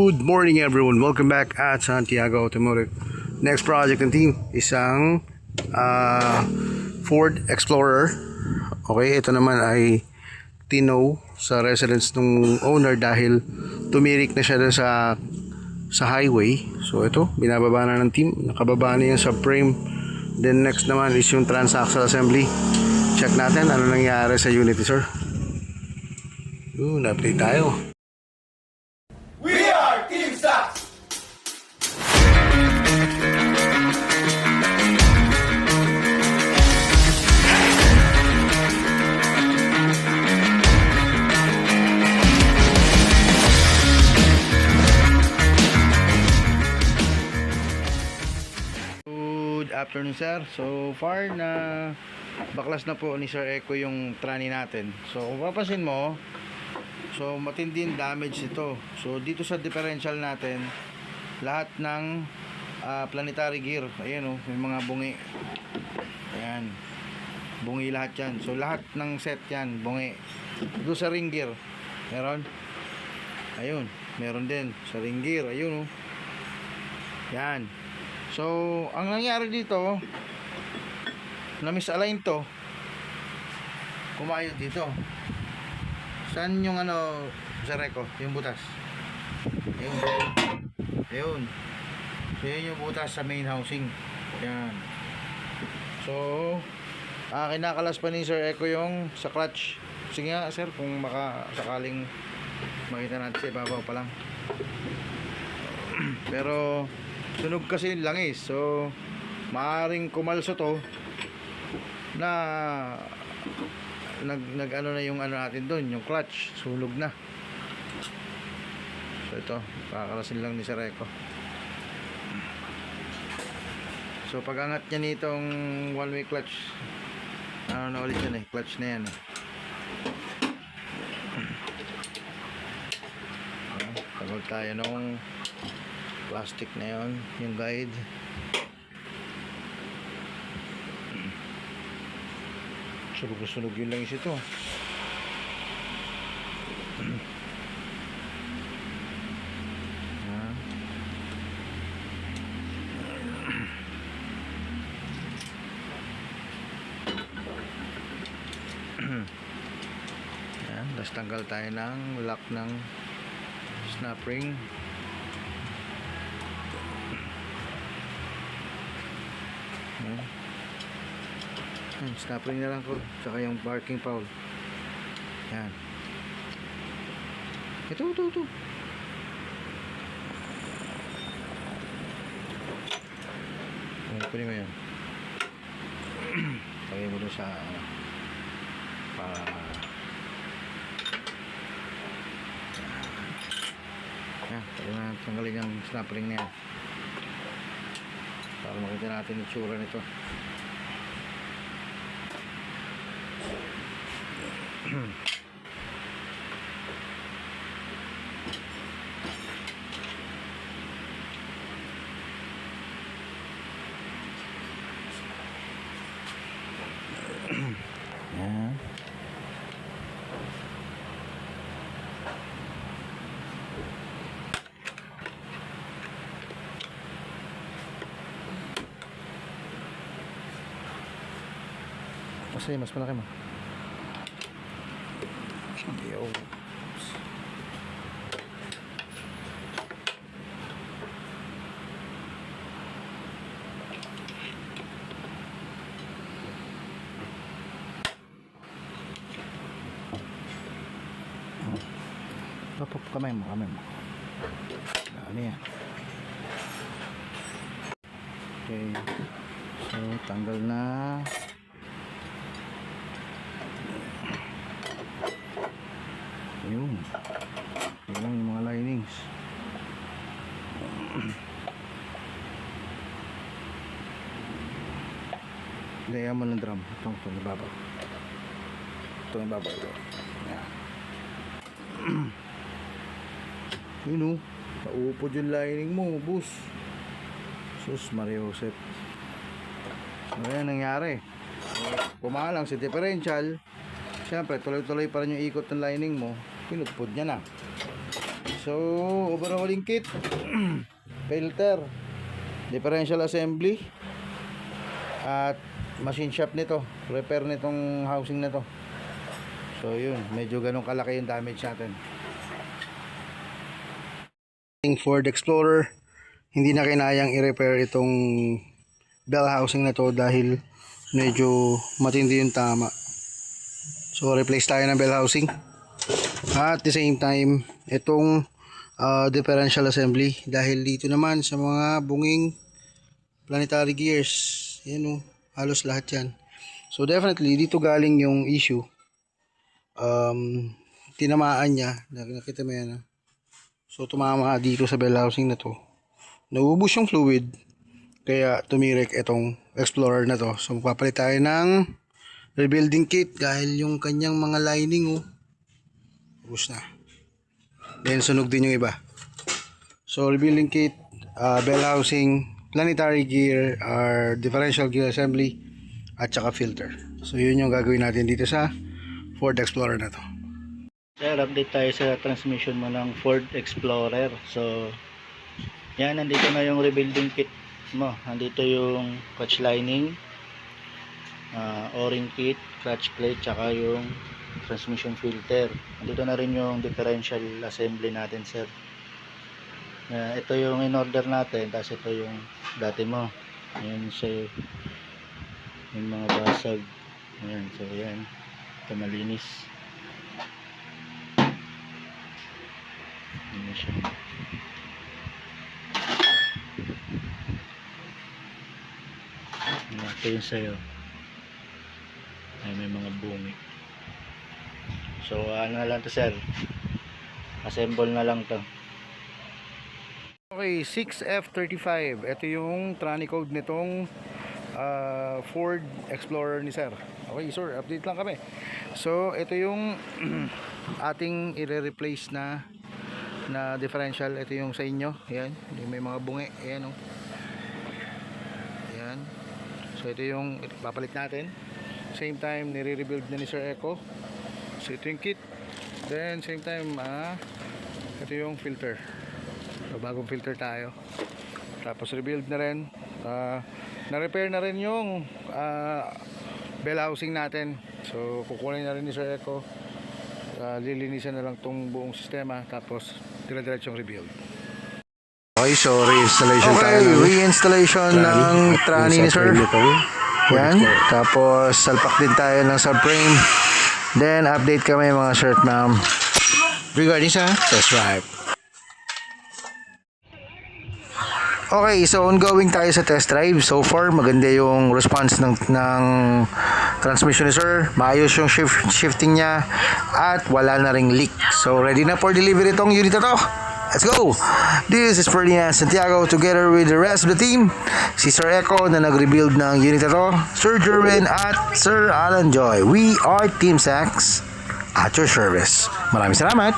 Good morning everyone, welcome back at Santiago Automotive. Next project ng team, isang Ford Explorer. Okay, ito naman ay tinow sa residence ng owner dahil tumirik na siya dun sa highway. So ito, binababa na ng team, nakababa na yung subframe. Then next naman is yung transaxle assembly. Check natin ano nangyari sa unit, sir. Update tayo. Good afternoon, sir. So far na baklas na po ni Sir Eco yung tranny natin. So kung papansin mo, so matinding damage ito. So dito sa differential natin, lahat ng planetary gear, ayan may mga bungi. Ayan, bungi lahat yan. So lahat ng set yan, bungi. Dito sa ring gear, meron. Ayun, meron din sa ring gear, ayun yan. So ang nangyari dito, na-misalign to, kumayod dito. Saan yung sa Reco, yung butas? Ayun. Ayun. So yun yung butas sa main housing. Yan. So kinakalas pa ni Sir Eco yung sa clutch. Sige nga sir, kung sakaling makita natin sa ibabaw pa lang. Pero sunog kasi yung langis. So maaring kumalso to na nag na yung natin doon, yung clutch, sunog na. So ito, kakalasin lang ni Sir Eco. So pag angat niya nitong one way clutch, na ulit yan clutch na yan tagal tayo nung plastic na yon, yung guide. Sunog yun lang ito. Yan, tapos tanggal tayo ng lock ng snap ring. Snap ring na lang ko, tsaka yung parking foul. Yan. Ito. Kunin mo yan. Lagay mo doon sa para yan, tanggalin yung snap ring na yan para makita natin yung tsura nito. Yan. Kasi mas malaki mo. Yo. Papap kamay mo. Dami yan. Okay. So tanggal na. Yun yung mga linings. Gaya mo ng drum. Itong ibabaw. Yan. Yun naupod yung lining mo, boss. Sus Maria Josep. Ano yan nangyari? Pumalang si differential. Siyempre tuloy-tuloy pa rin yung ikot ng lining mo. Pinupod niya na. So, overhauling kit, filter, differential assembly, at machine shop nito, repair nitong housing na to. So yun, medyo ganun kalaki yung damage natin. Ford Explorer, hindi na kinayang i-repair itong bell housing na to dahil medyo matindi yung tama. So replace tayo ng bell housing. At the same time, itong differential assembly dahil dito naman sa mga bunging planetary gears, yan o, halos lahat yan. So definitely dito galing yung issue. Tinamaan niya, nakita mo yan. So tumama dito sa bell housing na to, naubos yung fluid, kaya tumirik itong Explorer na to. So magpapalit tayo ng rebuilding kit dahil yung kanyang mga lining ubos na. Then sunog din yung iba. So rebuilding kit, bell housing, planetary gear, differential gear assembly, at saka filter. So yun yung gagawin natin dito sa Ford Explorer na to. Sir, update tayo sa transmission mo ng Ford Explorer. So yan, nandito na yung rebuilding kit mo. Nandito yung clutch lining, o-ring kit, clutch plate, tsaka yung transmission filter. Nandito na rin yung differential assembly natin, sir. Ito yung in order natin, tapos ito yung dati mo. Ayan siya, yung mga basag. Ayan, so ayan, ito malinis. Ayan siya. Ito yung sayo. Ay, may mga bungi. So ano na lang to, sir, assemble na lang to. Okay, 6F35. Ito yung tranny code nitong Ford Explorer ni sir. Okay sir, update lang kami. So ito yung ating i-replace na differential. Ito yung sa inyo. Ayan, yung may mga bungi. Ayan, oh. Ayan. So ito yung papalit natin. Same time nire-rebuild na ni Sir Eco. So ito yung kit. Then same time ito yung filter. So bagong filter tayo. Tapos rebuild na rin. Na-repair na rin yung bell housing natin. So kukunin na rin ni Sir Eco. Lilinisan na lang tong buong sistema. Tapos dire-diretsong rebuild. Okay, so reinstallation tayo. Reinstallation ng tranny ni Sir. Yan. Tapos salpak din tayo ng subframe. Then update kami mga shirt ma'am regarding sa test drive. Okay, so ongoing tayo sa test drive. So far maganda yung response ng transmission ni Sir. Maayos yung shifting niya at wala na ring leak. So ready na for delivery tong unit na to. Let's go! This is Ferdinand Santiago together with the rest of the team. Si Sir Eco na nag-rebuild ng unit na to, Sir Jerwin at Sir Alan Joy. We are Team Sax at your service. Maraming salamat!